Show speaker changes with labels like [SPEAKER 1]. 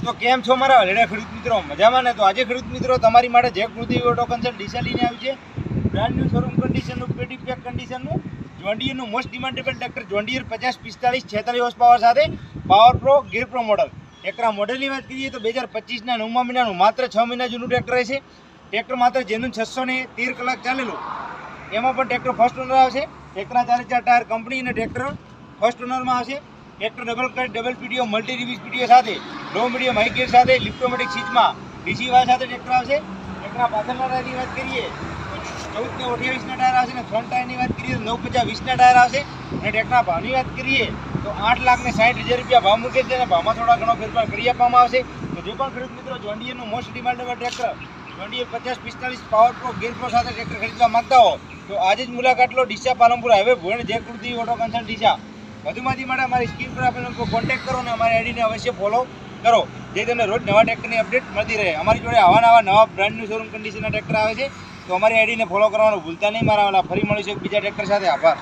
[SPEAKER 1] તો કેમ છો મારા હલેડા ખેડૂત મિત્રો? મજામાં ને? તો આજે ખેડૂત મિત્રો તમારી માટે જે કૃતિ ઓટો કન્સલ્ટ ડીસા લઈને આવ્યું છે બ્રાન્ડ ન્યૂ શોરૂમ કન્ડિશનનું પેટી પેક કન્ડિશનનું જોન્ડિયરનું most demandable tractor John Deere 50 45 46 horse power સાથે power pro gear pro model tractor મોડલની વાત કરીએ તો 2025ના 9મા મહિનાનું માત્ર 6 મહિના જૂનું ટ્રેક્ટર છે. ટ્રેક્ટર માત્ર જેનું 613 કલાક ચાલેલું, એમાં પણ ટ્રેક્ટર ફર્સ્ટ ઓનર આવશે. ટ્રેક્ટરના 4 ટાયર કંપની અને ટ્રેક્ટર ફર્સ્ટ ઓનરમાં આવશે. Tractor double cut double PTO multi reverse PTO સાથે લો મીડિયમ હાઈ ગિયર સાથે લિફ્ટોમેટિક સીટમાં ડીસી વાય સાથે ટ્રેક્ટર આવશે. ટ્રેક્ટરના પાછળના ટાયરની વાત કરીએ તો 14 ને 28ના ટાયર આવશે. અને ફ્રન્ટ ટાયરની વાત કરીએ તો 9 50 20ના ટાયર આવશે. અને ટ્રેક્ટરના ભાવની વાત કરીએ તો 8,60,000 રૂપિયા ભાવ મૂકે છે અને ભાવમાં થોડા ઘણો ફેરફાર કરી આપવામાં આવશે. તો જે પણ ખેડૂત મિત્રો જોન્ડિયરનું most demandable tractor John Deere 50 45 power pro gear pro સાથે ટ્રેક્ટર ખરીદવા માંગતા હો તો આજે જ મુલાકાત લો ડીસા પાલનપુર હાઈવે ભુવન જે કૃતિ ઓટો કન્સલ્ટ ડીસા. વધુ માહિતી માટે અમારી સ્ક્રીન પર આપેલ નંબર પર કોન્ટેક્ટ કરો અને અમારી આઈડીને અવશ્ય ફોલો કરો, જેથી તમને રોજ નવા ટ્રેક્ટરની અપડેટ મળતી રહે. અમારી જોડે નવા બ્રાન્ડ ન્યૂ શોરૂમ કન્ડિશનના ટ્રેક્ટર આવે છે, તો અમારી આઈડીને ફોલો કરવાનું ભૂલતા નહીં. મારા ફરી મળીશું એક બીજા ટ્રેક્ટર સાથે. આભાર.